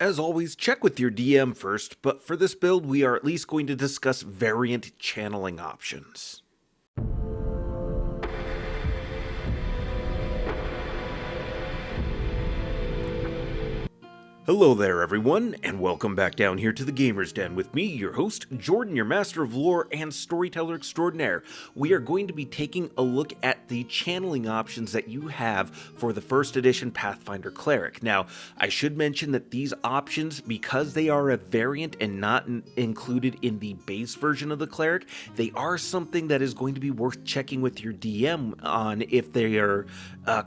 As always, check with your DM first, but for this build, we are at least going to discuss variant channeling options. Hello there, everyone, and welcome back down here to the Gamer's Den with me, your host, Jordan, your master of lore and storyteller extraordinaire. We are going to be taking a look at the channeling options that you have for the first edition Pathfinder Cleric. Now, I should mention that these options, because they are a variant and not included in the base version of the Cleric, they are something that is going to be worth checking with your DM on if they are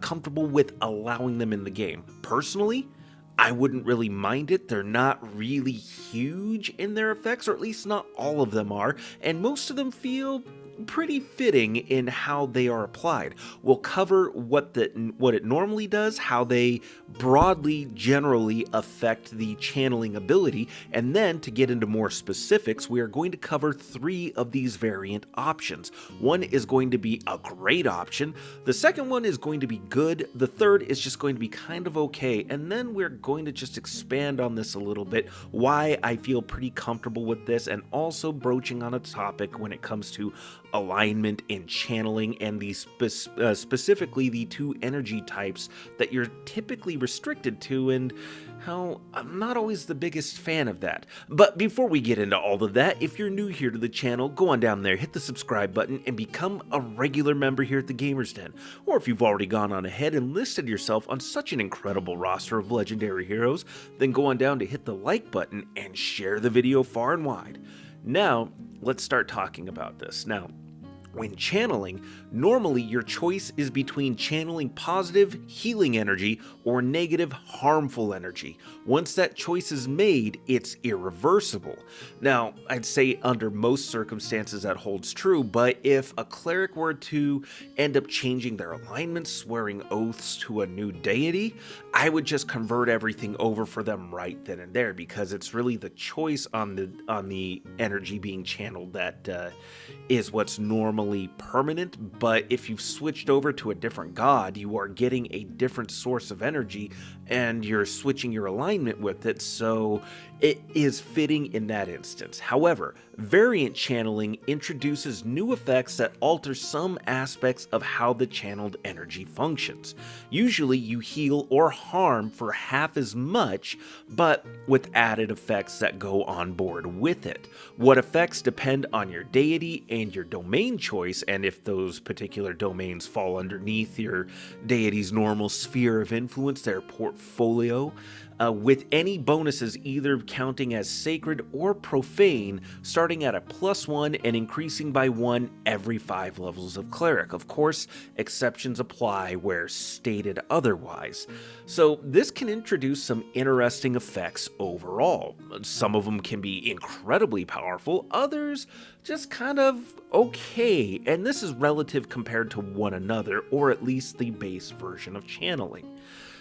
comfortable with allowing them in the game. Personally, I wouldn't really mind it. They're not really huge in their effects, or at least not all of them are, and most of them feel pretty fitting in how they are applied. We'll cover what it normally does, how they broadly, generally affect the channeling ability, and then to get into more specifics, we are going to cover 3 of these variant options. One is going to be a great option, the second one is going to be good, the third is just going to be kind of okay, and then we're going to just expand on this a little bit, why I feel pretty comfortable with this, and also broaching on a topic when it comes to alignment and channeling, and specifically the 2 energy types that you're typically restricted to, and how I'm not always the biggest fan of that. But before we get into all of that, if you're new here to the channel, go on down there, hit the subscribe button, and become a regular member here at the Gamer's Den. Or if you've already gone on ahead and listed yourself on such an incredible roster of legendary heroes, then go on down to hit the like button and share the video far and wide. Now, let's start talking about this. Now, when channeling, normally your choice is between channeling positive, healing energy or negative, harmful energy. Once that choice is made, it's irreversible. Now, I'd say under most circumstances that holds true, but if a cleric were to end up changing their alignment, swearing oaths to a new deity, I would just convert everything over for them right then and there, because it's really the choice on the energy being channeled that is what's normally permanent. But if you've switched over to a different god, you are getting a different source of energy and you're switching your alignment with it, so it is fitting in that instance. However, variant channeling introduces new effects that alter some aspects of how the channeled energy functions. Usually you heal or harm for half as much, but with added effects that go on board with it. What effects depend on your deity and your domain choice, and if those particular domains fall underneath your deity's normal sphere of influence, their portfolio, with any bonuses either counting as sacred or profane, starting at a +1 and increasing by 1 every 5 levels of cleric. Of course, exceptions apply where stated otherwise. So this can introduce some interesting effects overall. Some of them can be incredibly powerful, others just kind of okay, and this is relative compared to one another, or at least the base version of channeling.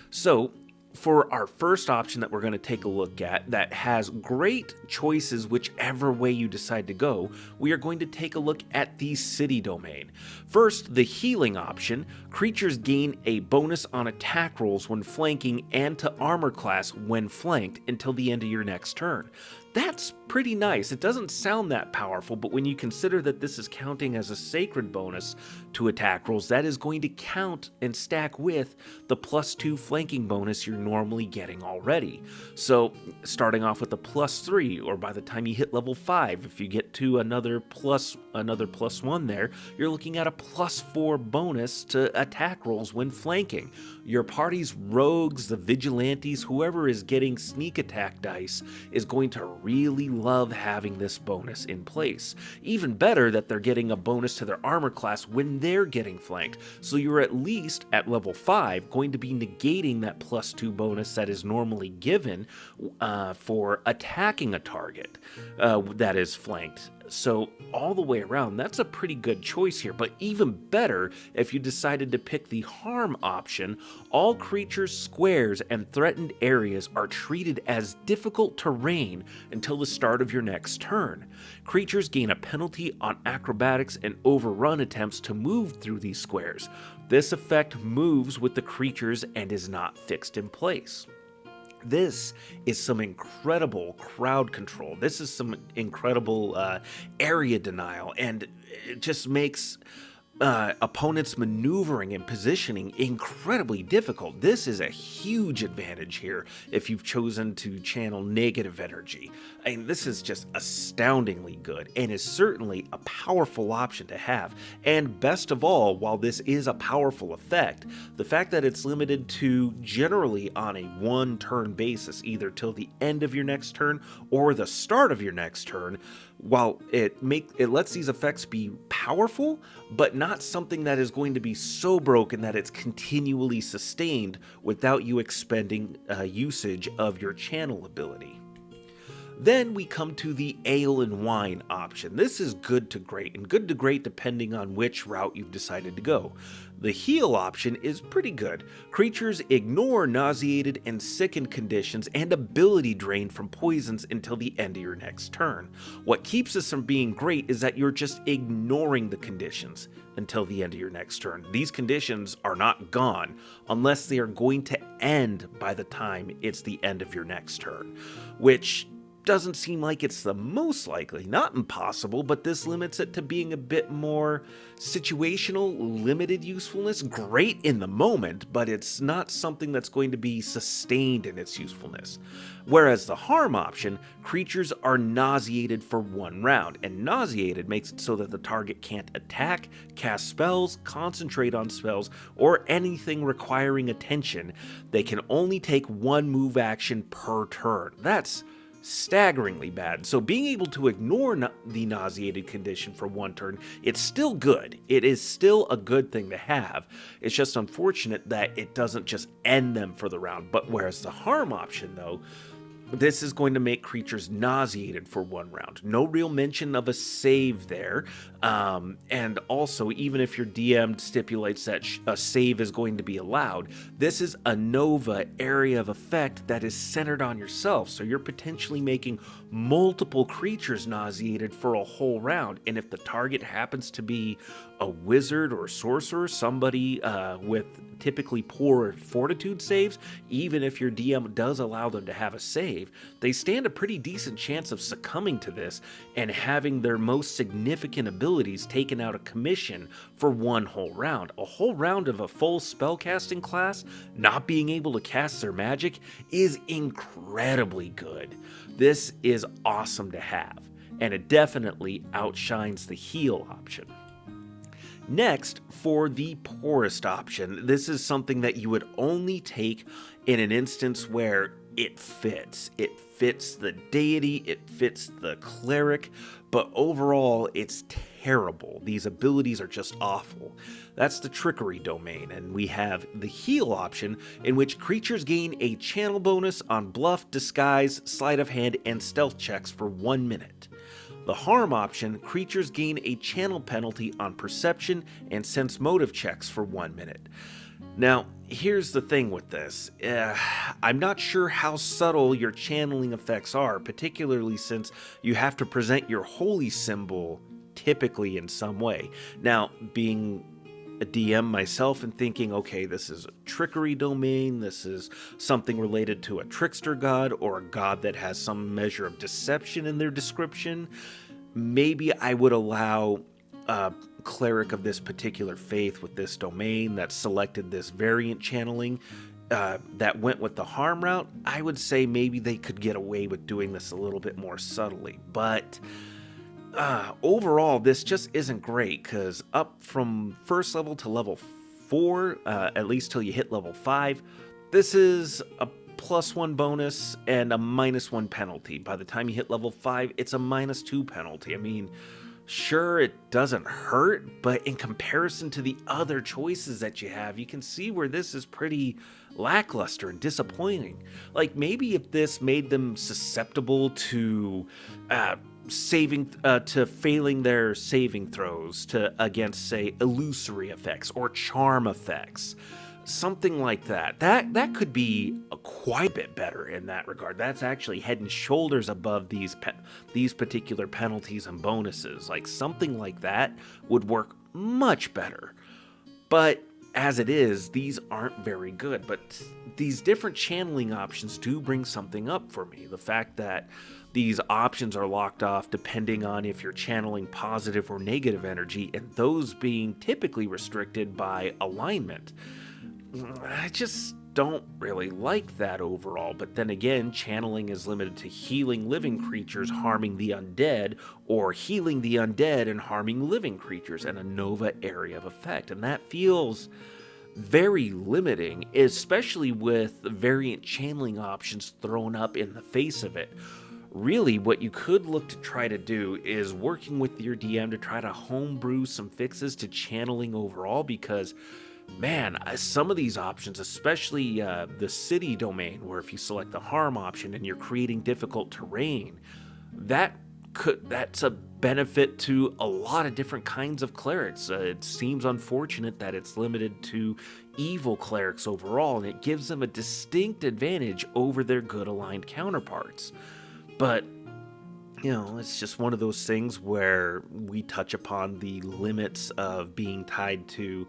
So, for our first option that we're going to take a look at that has great choices whichever way you decide to go, we are going to take a look at the city domain. First, the healing option. Creatures gain a bonus on attack rolls when flanking and to armor class when flanked until the end of your next turn. That's pretty nice. It doesn't sound that powerful, but when you consider that this is counting as a sacred bonus to attack rolls, that is going to count and stack with the +2 flanking bonus you're normally getting already. So starting off with a +3, or by the time you hit level 5, if you get to another +1 there, you're looking at a +4 bonus to attack rolls when flanking. Your party's rogues, the vigilantes, whoever is getting sneak attack dice is going to really love having this bonus in place. Even better that they're getting a bonus to their armor class when they're getting flanked, so you're at least at level 5 going to be negating that +2 bonus that is normally given for attacking a target that is flanked. So all the way around, that's a pretty good choice here, but even better if you decided to pick the harm option. All creatures, squares, and threatened areas are treated as difficult terrain until the start of your next turn. Creatures gain a penalty on acrobatics and overrun attempts to move through these squares. This effect moves with the creatures and is not fixed in place. This is some incredible crowd control. This is some incredible area denial, and it just makes opponents' maneuvering and positioning incredibly difficult. This is a huge advantage here if you've chosen to channel negative energy. I mean, this is just astoundingly good and is certainly a powerful option to have. And best of all, while this is a powerful effect, the fact that it's limited to generally on a one-turn basis, either till the end of your next turn or the start of your next turn, while it lets these effects be powerful, but not something that is going to be so broken that it's continually sustained without you expending usage of your channel ability. Then we come to the ale and wine option. This is good to great, and good to great depending on which route you've decided to go. The heal option is pretty good. Creatures ignore nauseated and sickened conditions and ability drain from poisons until the end of your next turn. What keeps this from being great is that you're just ignoring the conditions until the end of your next turn. These conditions are not gone unless they are going to end by the time it's the end of your next turn, which doesn't seem like it's the most likely. Not impossible, but this limits it to being a bit more situational, limited usefulness. Great in the moment, but it's not something that's going to be sustained in its usefulness. Whereas the harm option, creatures are nauseated for one round, and nauseated makes it so that the target can't attack, cast spells, concentrate on spells, or anything requiring attention. They can only take one move action per turn. That's staggeringly bad. So being able to ignore the nauseated condition for one turn, it's still good. It is still a good thing to have. It's just unfortunate that it doesn't just end them for the round. But whereas the harm option, though, this is going to make creatures nauseated for one round. No real mention of a save there. And also, even if your DM stipulates that a save is going to be allowed, this is a Nova area of effect that is centered on yourself. So you're potentially making multiple creatures nauseated for a whole round. And if the target happens to be a wizard or sorcerer, somebody with typically poor fortitude saves, even if your DM does allow them to have a save, they stand a pretty decent chance of succumbing to this and having their most significant abilities taken out of commission for one whole round. A whole round of a full spellcasting class not being able to cast their magic is incredibly good. This is awesome to have, and it definitely outshines the heal option. Next, for the poorest option, this is something that you would only take in an instance where it fits. It fits the deity, it fits the cleric, but overall it's terrible. These abilities are just awful. That's the trickery domain, and we have the heal option, in which creatures gain a channel bonus on bluff, disguise, sleight of hand, and stealth checks for 1 minute. The harm option, creatures gain a channel penalty on perception and sense motive checks for 1 minute. Now, here's the thing with this. I'm not sure how subtle your channeling effects are, particularly since you have to present your holy symbol typically in some way. Now, being a DM myself and thinking, okay, this is a trickery domain, this is something related to a trickster god or a god that has some measure of deception in their description, maybe I would allow a cleric of this particular faith with this domain that selected this variant channeling that went with the harm route. I would say maybe they could get away with doing this a little bit more subtly, but overall, this just isn't great, because up from first level to level 4, at least till you hit level 5, this is a +1 bonus and a -1 penalty. By the time you hit level 5, it's a -2 penalty. I mean, sure, it doesn't hurt, but in comparison to the other choices that you have, you can see where this is pretty lackluster and disappointing. Like, maybe if this made them susceptible to failing their saving throws against, say, illusory effects or charm effects, something like that could be quite a bit better in that regard. That's actually head and shoulders above these particular penalties and bonuses. Like, something like that would work much better. But as it is, these aren't very good, but these different channeling options do bring something up for me. The fact that these options are locked off depending on if you're channeling positive or negative energy, and those being typically restricted by alignment. I just don't really like that overall, but then again, channeling is limited to healing living creatures harming the undead, or healing the undead and harming living creatures, and a nova area of effect, and that feels very limiting, especially with variant channeling options thrown up in the face of it. Really, what you could look to try to do is working with your DM to try to homebrew some fixes to channeling overall, because man, some of these options, especially the city domain, where if you select the harm option and you're creating difficult terrain, that's a benefit to a lot of different kinds of clerics. It seems unfortunate that it's limited to evil clerics overall, and it gives them a distinct advantage over their good aligned counterparts. But it's just one of those things where we touch upon the limits of being tied to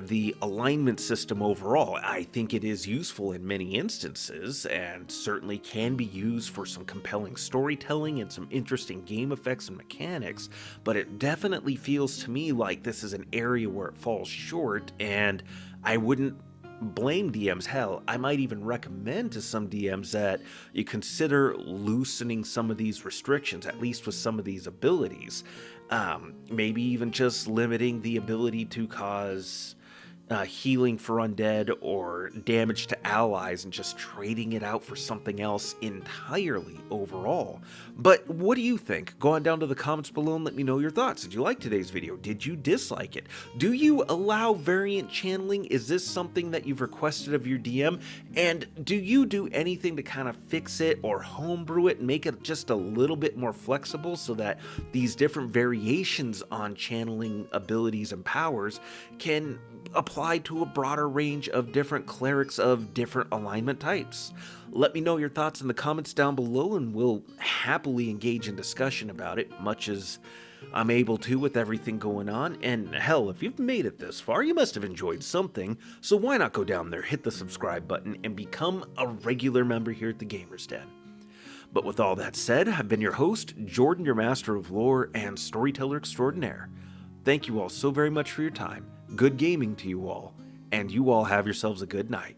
the alignment system overall. I think it is useful in many instances and certainly can be used for some compelling storytelling and some interesting game effects and mechanics, but it definitely feels to me like this is an area where it falls short, and I wouldn't blame DMs. Hell, I might even recommend to some DMs that you consider loosening some of these restrictions, at least with some of these abilities. Maybe even just limiting the ability to cause healing for undead or damage to allies, and just trading it out for something else entirely overall. But what do you think? Go on down to the comments below and let me know your thoughts. Did you like today's video? Did you dislike it? Do you allow variant channeling? Is this something that you've requested of your DM? And do you do anything to kind of fix it or homebrew it and make it just a little bit more flexible so that these different variations on channeling abilities and powers can apply to a broader range of different clerics of different alignment types? Let me know your thoughts in the comments down below, and we'll happily engage in discussion about it, much as I'm able to with everything going on. And hell, if you've made it this far, you must have enjoyed something, so why not go down there, hit the subscribe button, and become a regular member here at the Gamers Den. But with all that said, I've been your host, Jordan, your master of lore and storyteller extraordinaire. Thank you all so very much for your time. Good gaming to you all, and you all have yourselves a good night.